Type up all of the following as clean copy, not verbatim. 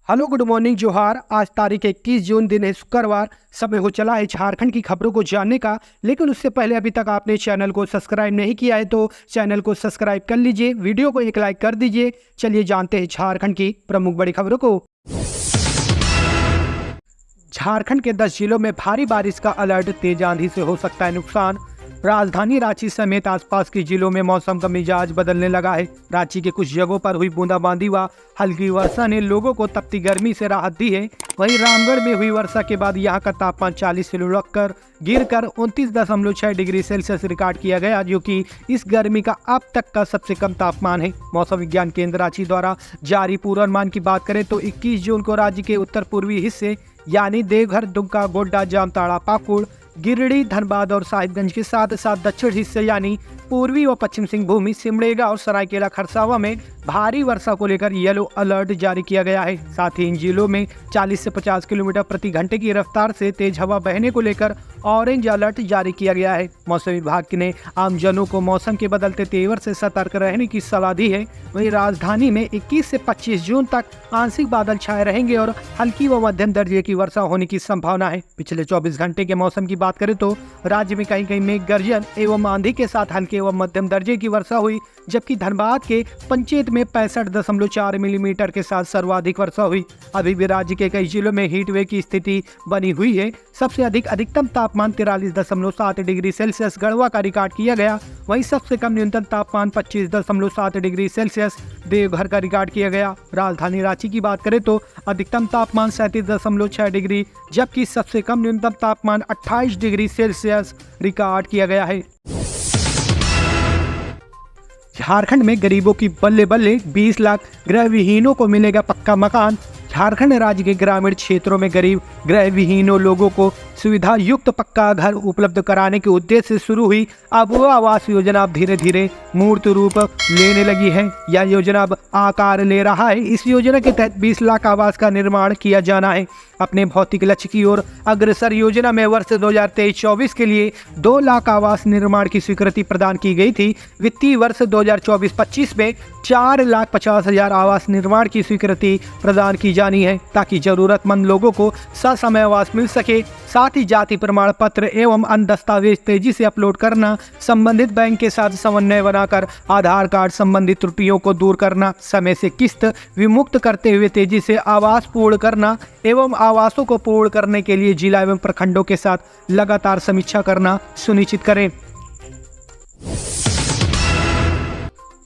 Hello, good morning, जोहार। आज तारीख 21 जून, दिन है शुक्रवार। समय हो चला है झारखंड की खबरों को जानने का, लेकिन उससे पहले अभी तक आपने चैनल को सब्सक्राइब नहीं किया है तो चैनल को सब्सक्राइब कर लीजिए, वीडियो को एक लाइक कर दीजिए। चलिए जानते हैं झारखंड की प्रमुख बड़ी खबरों को। झारखंड के 10 जिलों में भारी बारिश का अलर्ट, तेज आंधी से हो सकता है नुकसान। राजधानी रांची समेत आसपास के जिलों में मौसम का मिजाज बदलने लगा है। रांची के कुछ जगहों पर हुई बूंदाबांदी व हल्की वर्षा ने लोगों को तपती गर्मी से राहत दी है। वहीं रामगढ़ में हुई वर्षा के बाद यहां का तापमान 40 से लुढ़क गिरकर 29.6 डिग्री सेल्सियस रिकॉर्ड किया गया, जो कि इस गर्मी का अब तक का सबसे कम तापमान है। मौसम विज्ञान केंद्र रांची द्वारा जारी पूर्वानुमान की बात करें तो 21 जून को राज्य के उत्तर पूर्वी हिस्से यानी देवघर, दुमका, गोड्डा, जामताड़ा, पाकुड़, गिरिडीह, धनबाद और साहिबगंज के साथ साथ दक्षिण हिस्से यानी पूर्वी व पश्चिम सिंहभूम, सिमडेगा और सरायकेला खरसावा में भारी वर्षा को लेकर येलो अलर्ट जारी किया गया है। साथ ही इन जिलों में 40 से 50 किलोमीटर प्रति घंटे की रफ्तार से तेज हवा बहने को लेकर ऑरेंज अलर्ट जारी किया गया है। मौसम विभाग ने आमजनों को मौसम के बदलते तेवर से सतर्क रहने की सलाह दी है। वहीं राजधानी में 21 से 25 जून तक आंशिक बादल छाए रहेंगे और हल्की व मध्यम दर्जे की वर्षा होने की संभावना है। पिछले 24 घंटे के मौसम की बात करें तो राज्य में कहीं कहीं मेघ गर्जन एवं आंधी के साथ हल्के एवं मध्यम दर्जे की वर्षा हुई, जबकि धनबाद के पंचेत में 65.4 मिलीमीटर के साथ सर्वाधिक वर्षा हुई। अभी भी राज्य के कई जिलों में हीट वेव की स्थिति बनी हुई है। सबसे अधिक अधिकतम तापमान 43.7 डिग्री सेल्सियस गढ़वा का रिकॉर्ड किया गया। वहीं सबसे कम न्यूनतम तापमान 25.7 डिग्री सेल्सियस देवघर का रिकॉर्ड किया गया। राजधानी रांची की बात करें तो अधिकतम तापमान 37.6 डिग्री, जबकि सबसे कम न्यूनतम तापमान 28 डिग्री सेल्सियस रिकॉर्ड किया गया है। झारखंड में गरीबों की बल्ले बल्ले, 20 लाख गृह विहीनों को मिलेगा पक्का मकान। झारखंड राज्य के ग्रामीण क्षेत्रों में गरीब गृह विहीनों लोगों को सुविधा युक्त पक्का घर उपलब्ध कराने के उद्देश्य से शुरू हुई अब वो आवास योजना अब धीरे धीरे मूर्त रूप लेने लगी है। यह योजना अब आकार ले रहा है। इस योजना के तहत 20 लाख आवास का निर्माण किया जाना है। अपने भौतिक लक्ष्य की ओर अग्रसर योजना में वर्ष 2023-24 के लिए 2 लाख आवास निर्माण की स्वीकृति प्रदान की गई थी। वित्तीय वर्ष 2024-25 में 4,50,000 आवास निर्माण की स्वीकृति प्रदान की जानी है, ताकि जरूरतमंद लोगों को ससमय आवास मिल सके। साथ ही जाति प्रमाण पत्र एवं अन्य दस्तावेज तेजी से अपलोड करना, संबंधित बैंक के साथ समन्वय बनाकर आधार कार्ड संबंधित त्रुटियों को दूर करना, समय से किस्त विमुक्त करते हुए तेजी से आवास पूर्ण करना एवं आवासों को पूर्ण करने के लिए जिला एवं प्रखंडों के साथ लगातार समीक्षा करना सुनिश्चित करें।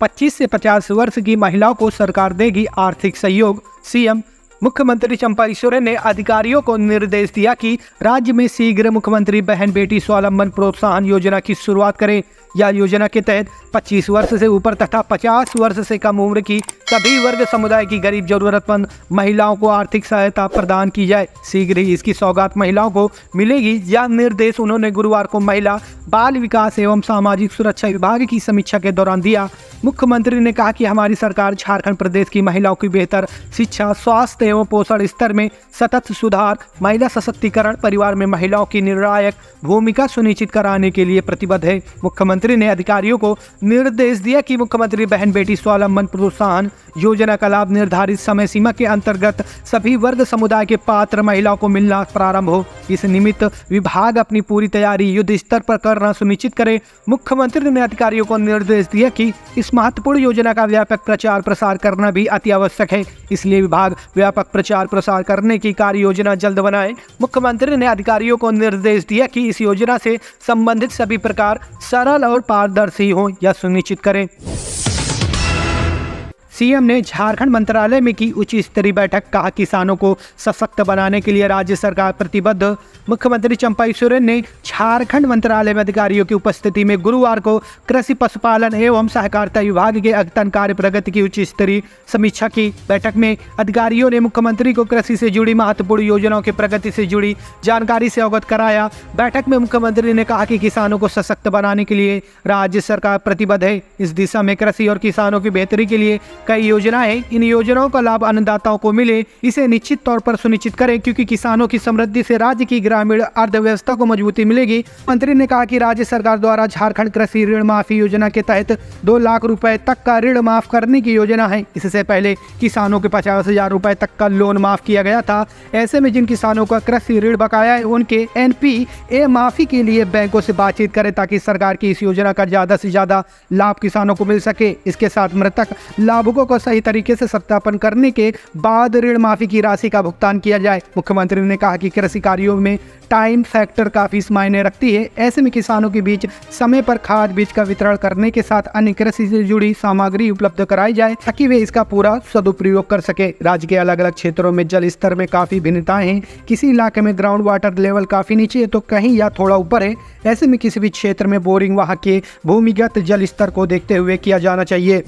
25 से 50 वर्ष की महिलाओं को सरकार देगी आर्थिक सहयोग। सीएम मुख्यमंत्री चंपा सोरेन ने अधिकारियों को निर्देश दिया कि राज्य में शीघ्र मुख्यमंत्री बहन बेटी स्वावलंबन प्रोत्साहन योजना की शुरुआत करें। यह योजना के तहत 25 वर्ष से ऊपर तथा 50 वर्ष से कम उम्र की सभी वर्ग समुदाय की गरीब जरूरतमंद महिलाओं को आर्थिक सहायता प्रदान की जाए। शीघ्र ही इसकी सौगात महिलाओं को मिलेगी। यह निर्देश उन्होंने गुरुवार को महिला बाल विकास एवं सामाजिक सुरक्षा विभाग की समीक्षा के दौरान दिया। मुख्यमंत्री ने कहा कि हमारी सरकार झारखंड प्रदेश की महिलाओं की बेहतर शिक्षा, स्वास्थ्य एवं पोषण स्तर में सतत सुधार, महिला सशक्तिकरण, परिवार में महिलाओं की निर्णायक भूमिका सुनिश्चित कराने के लिए प्रतिबद्ध है। मुख्यमंत्री ने अधिकारियों को निर्देश दिया कि मुख्यमंत्री बहन बेटी स्वावलंबन प्रोत्साहन योजना का लाभ निर्धारित समय सीमा के अंतर्गत सभी वर्ग समुदाय के पात्र महिलाओं को मिलना प्रारंभ हो। इस निमित्त विभाग अपनी पूरी तैयारी युद्ध स्तर पर करना सुनिश्चित करे। मुख्यमंत्री ने अधिकारियों को निर्देश दिया कि इस महत्वपूर्ण योजना का व्यापक प्रचार प्रसार करना भी अति आवश्यक है, इसलिए विभाग व्यापक प्रचार प्रसार करने की कार्य योजना जल्द बनाए। मुख्यमंत्री ने अधिकारियों को निर्देश दिया कि इस योजना से संबंधित सभी प्रकार सरल और पारदर्शी हो, यह सुनिश्चित करें। सीएम ने झारखंड मंत्रालय में की उच्च स्तरीय बैठक, कहा किसानों को सशक्त बनाने के लिए राज्य सरकार प्रतिबद्ध। मुख्यमंत्री चंपा सोरेन ने झारखंड मंत्रालय में अधिकारियों की उपस्थिति में गुरुवार को कृषि, पशुपालन एवं सहकारिता विभाग के अद्यतन कार्य प्रगति की उच्च स्तरीय समीक्षा की। बैठक में अधिकारियों ने मुख्यमंत्री को कृषि से जुड़ी महत्वपूर्ण योजनाओं की प्रगति से जुड़ी जानकारी से अवगत कराया। बैठक में मुख्यमंत्री ने कहा कि किसानों को सशक्त बनाने के लिए राज्य सरकार प्रतिबद्ध है। इस दिशा में कृषि और किसानों की बेहतरी के लिए कई योजनाएं हैं। इन योजनाओं का लाभ अन्नदाताओं को मिले, इसे निश्चित तौर पर सुनिश्चित करें, क्योंकि किसानों की समृद्धि से राज्य की ग्रामीण अर्थव्यवस्था को मजबूती मिलेगी। मंत्री ने कहा कि राज्य सरकार द्वारा झारखंड कृषि ऋण माफी योजना के तहत 2 लाख रुपए तक का ऋण माफ करने की योजना है। इससे पहले किसानों के 50,000 रुपए तक का लोन माफ किया गया था। ऐसे में जिन किसानों का कृषि ऋण बकाया है, उनके NPA माफी के लिए बैंकों से बातचीत करें, ताकि सरकार की इस योजना का ज्यादा से ज्यादा लाभ किसानों को मिल सके। इसके साथ मृतक लाभुकों को सही तरीके से सत्यापन करने के बाद ऋण माफी की राशि का भुगतान किया जाए। मुख्यमंत्री ने कहा कि कृषि कार्यों में टाइम फैक्टर काफी मायने रखती है। ऐसे में किसानों के बीच समय पर खाद बीज का वितरण करने के साथ अन्य कृषि से जुड़ी सामग्री उपलब्ध कराई जाए, ताकि वे इसका पूरा सदुपयोग कर सके। राज्य के अलग अलग क्षेत्रों में जल स्तर में काफी भिन्नताएं हैं। किसी इलाके में ग्राउंड वाटर लेवल काफी नीचे है, तो कहीं या थोड़ा ऊपर है। ऐसे में किसी भी क्षेत्र में बोरिंग वहां के भूमिगत जल स्तर को देखते हुए किया जाना चाहिए।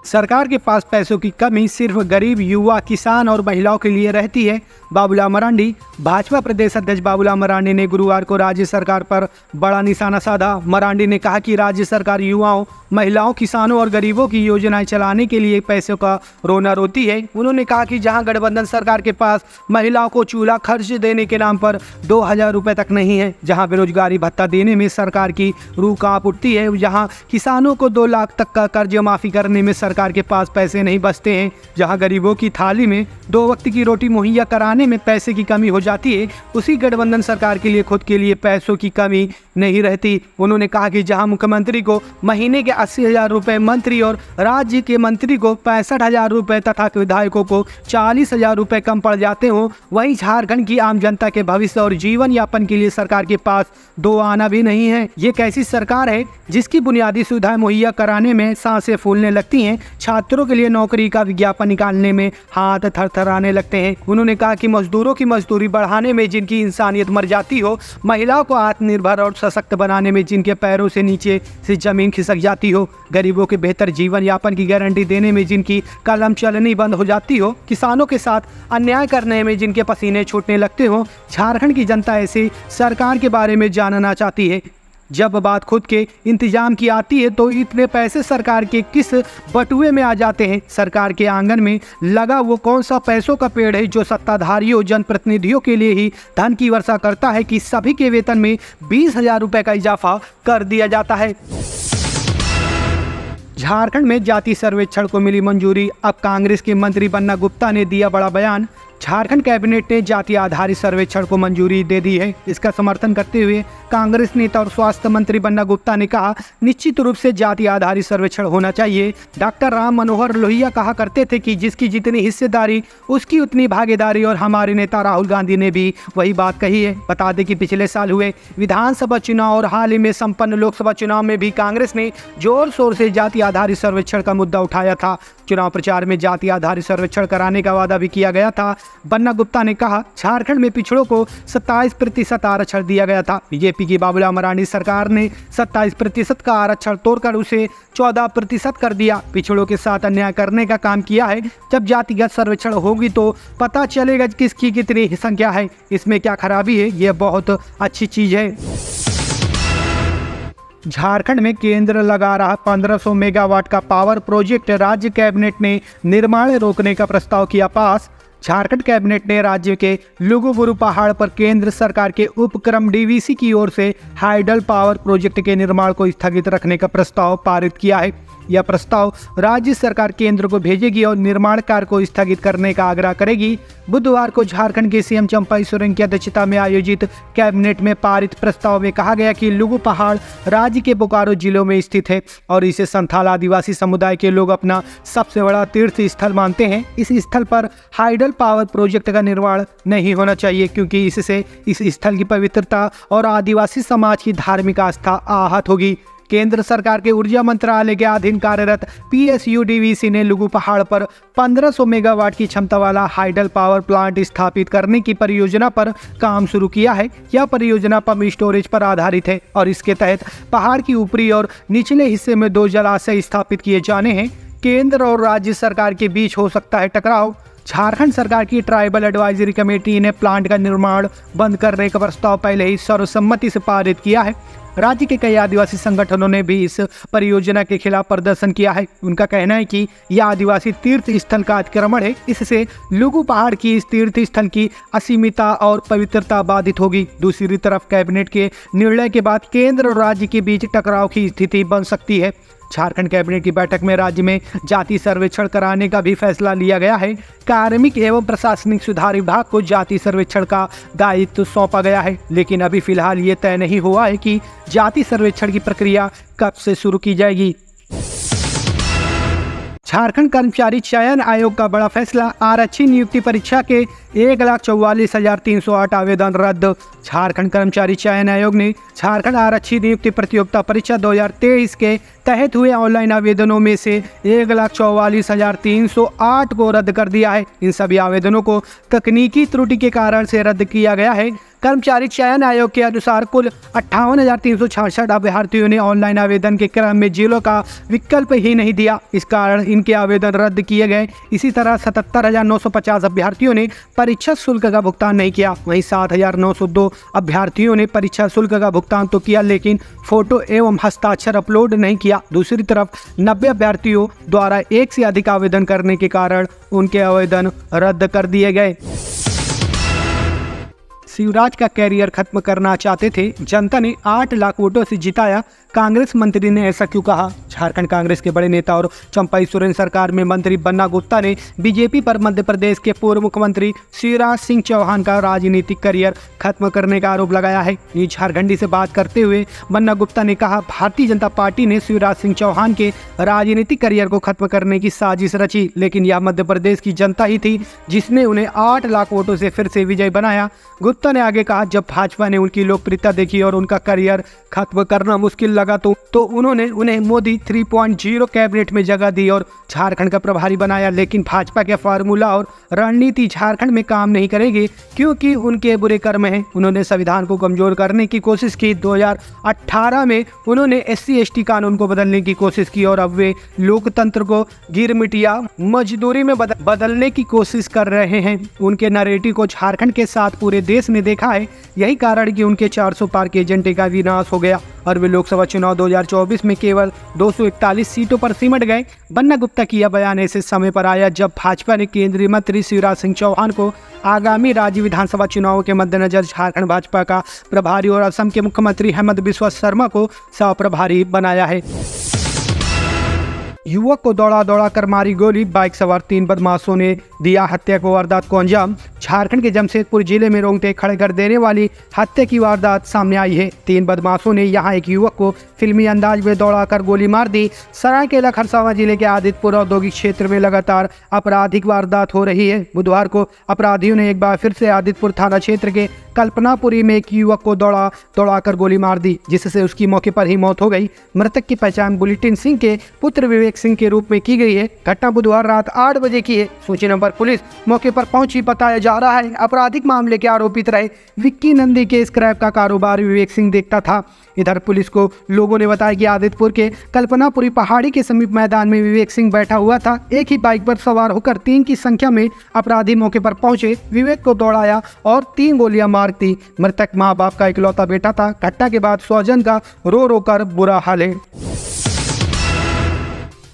सरकार के पास पैसों की कमी सिर्फ गरीब, युवा, किसान और महिलाओं के लिए रहती है। बाबूलाल मरांडी। भाजपा प्रदेश अध्यक्ष बाबूलाल मरांडी ने गुरुवार को राज्य सरकार पर बड़ा निशाना साधा। मरांडी ने कहा कि राज्य सरकार युवाओं, महिलाओं, किसानों और गरीबों की योजनाएं चलाने के लिए पैसों का रोना रोती है। उन्होंने कहा कि जहां गठबंधन सरकार के पास महिलाओं को चूल्हा खर्च देने के नाम पर 2,000 रुपए तक नहीं है, जहां बेरोजगारी भत्ता देने में सरकार की रूह कांप उठती है, जहां किसानों को 2 लाख तक का कर्ज माफी करने में सरकार के पास पैसे नहीं बचते हैं, जहां गरीबों की थाली में 2 वक्त की रोटी मुहैया कराने में पैसे की कमी हो जाती है, उसी गठबंधन सरकार के लिए खुद के लिए पैसों की कमी नहीं रहती। उन्होंने कहा कि जहां मुख्यमंत्री को महीने के 80,000 रुपए, मंत्री और राज्य के मंत्री को 65,000 रुपए तथा विधायकों को 40,000 रुपए कम पड़ जाते हो, वहीं झारखंड की आम जनता के भविष्य और जीवन यापन के लिए सरकार के पास 2 आना भी नहीं है। ये कैसी सरकार है जिसकी बुनियादी सुविधाएं मुहैया कराने में सांसें फूलने लगती हैं, छात्रों के लिए नौकरी का विज्ञापन निकालने में हाथ थरथराने लगते हैं। उन्होंने कहा कि मजदूरों की मजदूरी बढ़ाने में जिनकी इंसानियत मर जाती हो, महिलाओं को आत्मनिर्भर और सशक्त बनाने में जिनके पैरों से नीचे से जमीन खिसक जाती हो, गरीबों के बेहतर जीवन यापन की गारंटी देने में जिनकी कलम चलनी बंद हो जाती हो, किसानों के साथ अन्याय करने में जिनके पसीने छूटने लगते हो, झारखंड की जनता ऐसी सरकार के बारे में जानना चाहती है। जब बात खुद के इंतजाम की आती है तो इतने पैसे सरकार के किस बटुए में आ जाते हैं? सरकार के आंगन में लगा वो कौन सा पैसों का पेड़ है जो सत्ताधारियों, जनप्रतिनिधियों के लिए ही धन की वर्षा करता है कि सभी के वेतन में 20,000 रुपए का इजाफा कर दिया जाता है। झारखंड में जाति सर्वेक्षण को मिली मंजूरी। अब कांग्रेस के मंत्री बन्ना गुप्ता ने दिया बड़ा बयान। झारखंड कैबिनेट ने जाति आधारित सर्वेक्षण को मंजूरी दे दी है। इसका समर्थन करते हुए कांग्रेस नेता और स्वास्थ्य मंत्री बन्ना गुप्ता ने कहा, निश्चित रूप से जाति आधारित सर्वेक्षण होना चाहिए। डॉक्टर राम मनोहर लोहिया कहा करते थे कि जिसकी जितनी हिस्सेदारी उसकी उतनी भागीदारी, और हमारे नेता राहुल गांधी ने भी वही बात कही है। बता दें कि पिछले साल हुए विधानसभा चुनाव और हाल ही में संपन्न लोकसभा चुनाव में भी कांग्रेस ने जोर शोर से जाति आधारित सर्वेक्षण का मुद्दा उठाया था। चुनाव प्रचार में जाति आधारित सर्वेक्षण कराने का वादा भी किया गया था। बन्ना गुप्ता ने कहा, झारखंड में पिछड़ों को 27% आरक्षण दिया गया था। बीजेपी की बाबूलाल मरांडी सरकार ने 27% का आरक्षण तोड़कर उसे 14% कर दिया। पिछड़ों के साथ अन्याय करने का काम किया है। जब जातिगत सर्वेक्षण होगी तो पता चलेगा किसकी कितनी संख्या है। इसमें क्या खराबी है? यह बहुत अच्छी चीज है। झारखंड में केंद्र लगा रहा 1500 मेगावाट का पावर प्रोजेक्ट, राज्य कैबिनेट ने निर्माण रोकने का प्रस्ताव किया पास। झारखंड कैबिनेट ने राज्य के लुगुबुरु पहाड़ पर केंद्र सरकार के उपक्रम DVC की ओर से हाइडल पावर प्रोजेक्ट के निर्माण को स्थगित रखने का प्रस्ताव पारित किया है। यह प्रस्ताव राज्य सरकार केंद्र को भेजेगी और निर्माण कार्य को स्थगित करने का आग्रह करेगी। बुधवार को झारखंड के CM चंपई सोरेन की अध्यक्षता में आयोजित कैबिनेट में पारित प्रस्ताव में कहा गया कि लुगु पहाड़ राज्य के बोकारो जिलों में स्थित है और इसे संथाल आदिवासी समुदाय के लोग अपना सबसे बड़ा तीर्थ स्थल मानते हैं। इस स्थल पर हाइडल पावर प्रोजेक्ट का निर्माण नहीं होना चाहिए, क्योंकि इससे इस स्थल की पवित्रता और आदिवासी समाज की धार्मिक आस्था आहत होगी। केंद्र सरकार के ऊर्जा मंत्रालय के अधीन कार्यरत PSU DVC ने लुगु पहाड़ पर 1500 मेगावाट की क्षमता वाला हाइडल पावर प्लांट स्थापित करने की परियोजना पर काम शुरू किया है। यह परियोजना पंप स्टोरेज पर आधारित है और इसके तहत पहाड़ की ऊपरी और निचले हिस्से में 2 जलाशय स्थापित किए जाने हैं। केंद्र और राज्य सरकार के बीच हो सकता है टकराव। झारखंड सरकार की ट्राइबल एडवाइजरी कमेटी ने प्लांट का निर्माण बंद करने का प्रस्ताव पहले ही सर्वसम्मति से पारित किया है। राज्य के कई आदिवासी संगठनों ने भी इस परियोजना के खिलाफ प्रदर्शन किया है। उनका कहना है कि यह आदिवासी तीर्थ स्थल का अतिक्रमण है। इससे लुगु पहाड़ की इस तीर्थ स्थल की असीमितता और पवित्रता बाधित होगी। दूसरी तरफ कैबिनेट के निर्णय के बाद केंद्र और राज्य के बीच टकराव की स्थिति बन सकती है। झारखंड कैबिनेट की बैठक में राज्य में जाति सर्वेक्षण कराने का भी फैसला लिया गया है। कार्मिक एवं प्रशासनिक सुधार विभाग को जाति सर्वेक्षण का दायित्व सौंपा गया है, लेकिन अभी फिलहाल ये तय नहीं हुआ है कि जाति सर्वेक्षण की प्रक्रिया कब से शुरू की जाएगी। झारखंड कर्मचारी चयन आयोग का बड़ा फैसला, आरक्षी नियुक्ति परीक्षा के 1,44,308 आवेदन रद्द। झारखंड कर्मचारी चयन आयोग ने झारखंड आरक्षी नियुक्ति प्रतियोगिता परीक्षा 2023 के तहत हुए ऑनलाइन आवेदनों में से 1,44,308 को रद्द कर दिया है। इन सभी आवेदनों को तकनीकी त्रुटि के कारण से रद्द किया गया है। कर्मचारी चयन आयोग के अनुसार कुल 58,366 अभ्यर्थियों ने ऑनलाइन आवेदन के क्रम में जिलों का विकल्प ही नहीं दिया। इस कारण इनके आवेदन रद्द किए गए। इसी तरह 77,950 अभ्यर्थियों ने परीक्षा शुल्क का भुगतान नहीं किया। वहीं 7,902 अभ्यर्थियों ने परीक्षा शुल्क का भुगतान तो किया, लेकिन फोटो एवं हस्ताक्षर अपलोड नहीं किया। दूसरी तरफ 90 अभ्यर्थियों द्वारा एक से अधिक आवेदन करने के कारण उनके आवेदन रद्द कर दिए गए। शिवराज का कैरियर खत्म करना चाहते थे, जनता ने 8 लाख वोटों से जिताया, कांग्रेस मंत्री ने ऐसा क्यों कहा। झारखंड कांग्रेस के बड़े नेता और चंपाई सोरेन सरकार में मंत्री बन्ना गुप्ता ने बीजेपी पर मध्य प्रदेश के पूर्व मुख्यमंत्री शिवराज सिंह चौहान का राजनीतिक करियर खत्म करने का आरोप लगाया है। ये झारखंडी से बात करते हुए बन्ना गुप्ता ने कहा, भारतीय जनता पार्टी ने शिवराज सिंह चौहान के राजनीतिक करियर को खत्म करने की साजिश रची, लेकिन यह मध्य प्रदेश की जनता ही थी जिसने उन्हें 8 लाख वोटों से फिर से विजय बनाया। गुप्ता ने आगे कहा, जब भाजपा ने उनकी लोकप्रियता देखी और उनका करियर खत्म करना मुश्किल लगा तो उन्होंने उन्हें मोदी 3.0 कैबिनेट में जगह दी और झारखंड का प्रभारी बनाया। लेकिन भाजपा के फार्मूला और रणनीति झारखंड में काम नहीं करेगी, क्योंकि उनके बुरे कर्म हैं। उन्होंने संविधान को कमजोर करने की कोशिश की। 2018 में उन्होंने SC/ST कानून को बदलने की कोशिश की और अब वे लोकतंत्र को गिरमिटिया मजदूरी में बदलने की कोशिश कर रहे हैं। उनके नैरेटिव को झारखंड के साथ पूरे देश ने देखा है। यही कारण कि उनके 400 पार के एजेंडे का विनाश हो गया और वे लोकसभा चुनाव 2024 में केवल 241 सीटों पर सिमट गए। बन्ना गुप्ता की यह बयान ऐसे समय पर आया जब भाजपा ने केंद्रीय मंत्री शिवराज सिंह चौहान को आगामी राज्य विधानसभा चुनावों के मद्देनजर झारखंड भाजपा का प्रभारी और असम के मुख्यमंत्री हेमंत बिस्वा शर्मा को सह प्रभारी बनाया है। युवक को दौड़ा कर मारी गोली, बाइक सवार 3 बदमाशों ने दिया हत्या को वारदात को अंजाम। झारखंड के जमशेदपुर जिले में रोंगटे खड़े कर देने वाली हत्या की वारदात सामने आई है। 3 बदमाशों ने यहां एक युवक को फिल्मी अंदाज में दौड़ाकर गोली मार दी। सरायकेला खरसावां जिले के आदित्यपुर औद्योगिक क्षेत्र में लगातार आपराधिक वारदात हो रही है। बुधवार को अपराधियों ने एक बार फिर से आदित्यपुर थाना क्षेत्र के कल्पनापुरी में एक युवक को दौड़ाकर गोली मार दी, जिससे उसकी मौके पर ही मौत हो गई। मृतक की पहचान बुलेटिन सिंह के पुत्र विवेक सिंह के रूप में की गई है। घटना बुधवार रात 8 बजे की है। सूचना पर पुलिस मौके पर पहुंची। बताया जा रहा है आपराधिक मामले के आरोपित रहे विक्की नंदी के स्क्रैप का कारोबार विवेक सिंह देखता था। इधर पुलिस को लोगों ने बताया कि आदित्यपुर के कल्पनापुरी पहाड़ी के समीप मैदान में विवेक सिंह बैठा हुआ था। एक ही बाइक पर सवार होकर 3 की संख्या में अपराधी मौके पर पहुंचे, विवेक को दौड़ाया और 3 गोलियां मार दी। मृतक माँ बाप का इकलौता बेटा था। घटना के बाद स्वजन का रो कर बुरा हाल है।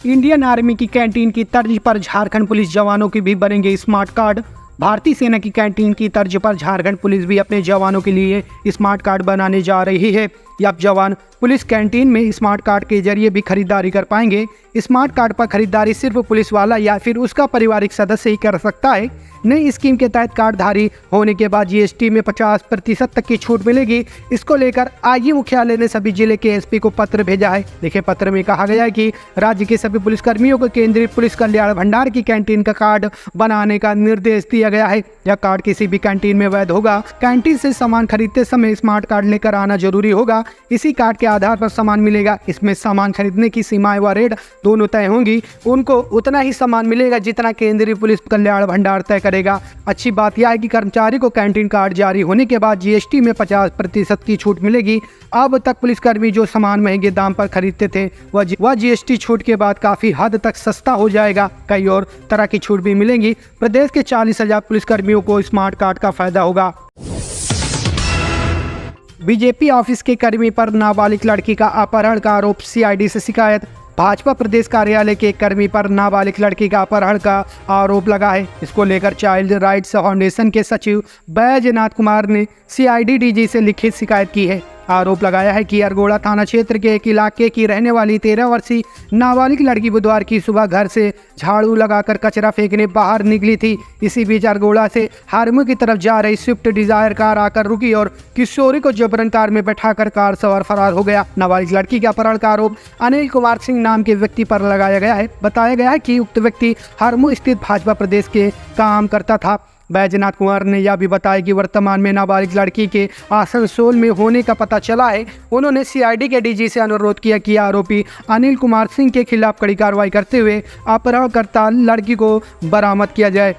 इंडियन आर्मी की कैंटीन की तर्ज पर झारखंड पुलिस जवानों के भी बनेंगे स्मार्ट कार्ड। भारतीय सेना की कैंटीन की तर्ज पर झारखंड पुलिस भी अपने जवानों के लिए स्मार्ट कार्ड बनाने जा रही है। अब जवान पुलिस कैंटीन में स्मार्ट कार्ड के जरिए भी खरीदारी कर पाएंगे। स्मार्ट कार्ड पर खरीदारी सिर्फ पुलिस वाला या फिर उसका पारिवारिक सदस्य ही कर सकता है। नई स्कीम के तहत कार्डधारी होने के बाद GST में 50% तक की छूट मिलेगी। इसको लेकर IG मुख्यालय ने सभी जिले के SP को पत्र भेजा है। देखिए, पत्र में कहा गया है कि राज्य के सभी पुलिसकर्मियों को केंद्रीय पुलिस कल्याण भंडार की कैंटीन का कार्ड बनाने का निर्देश दिया गया है। यह कार्ड किसी भी कैंटीन में वैध होगा। कैंटीन से सामान खरीदते समय स्मार्ट कार्ड लेकर आना जरूरी होगा। इसी कार्ड के आधार पर सामान मिलेगा। इसमें सामान खरीदने की सीमाएं व रेट दोनों तय होंगी। उनको उतना ही सामान मिलेगा जितना केंद्रीय पुलिस कल्याण भंडार तय करेगा। अच्छी बात यह है कि कर्मचारी को कैंटीन कार्ड जारी होने के बाद GST में 50% की छूट मिलेगी। अब तक पुलिसकर्मी जो सामान महंगे दाम पर खरीदते थे वह GST छूट के बाद काफी हद तक सस्ता हो जाएगा। कई और तरह की छूट भी मिलेंगी। प्रदेश के 40,000 पुलिसकर्मियों को स्मार्ट कार्ड का फायदा होगा। बीजेपी ऑफिस के कर्मी पर नाबालिग लड़की का अपहरण का आरोप, सीआईडी से शिकायत। भाजपा प्रदेश कार्यालय के कर्मी पर नाबालिग लड़की का अपहरण का आरोप लगा है। इसको लेकर चाइल्ड राइट्स फाउंडेशन के सचिव बैजनाथ कुमार ने सीआईडी डीजी से लिखित शिकायत की है। आरोप लगाया है कि अरगोड़ा थाना क्षेत्र के एक इलाके की रहने वाली 13 वर्षीय नाबालिग लड़की बुधवार की सुबह घर से झाड़ू लगाकर कचरा फेंकने बाहर निकली थी। इसी बीच अरगोड़ा से हारमू की तरफ जा रही स्विफ्ट डिजायर कार आकर रुकी और किशोरी को जबरन कार में बैठाकर कार सवार फरार हो गया। नाबालिग लड़की के अपहरण का आरोप अनिल कुमार सिंह नाम के व्यक्ति पर लगाया गया है। बताया गया है कि उक्त व्यक्ति हारमू स्थित भाजपा प्रदेश के काम करता था। बैजनाथ कुमार ने यह भी बताया कि वर्तमान में नाबालिग लड़की के आसनसोल में होने का पता चला है। उन्होंने सीआईडी के डीजी से अनुरोध किया कि आरोपी अनिल कुमार सिंह के खिलाफ कड़ी कार्रवाई करते हुए अपहरणकर्ता लड़की को बरामद किया जाए।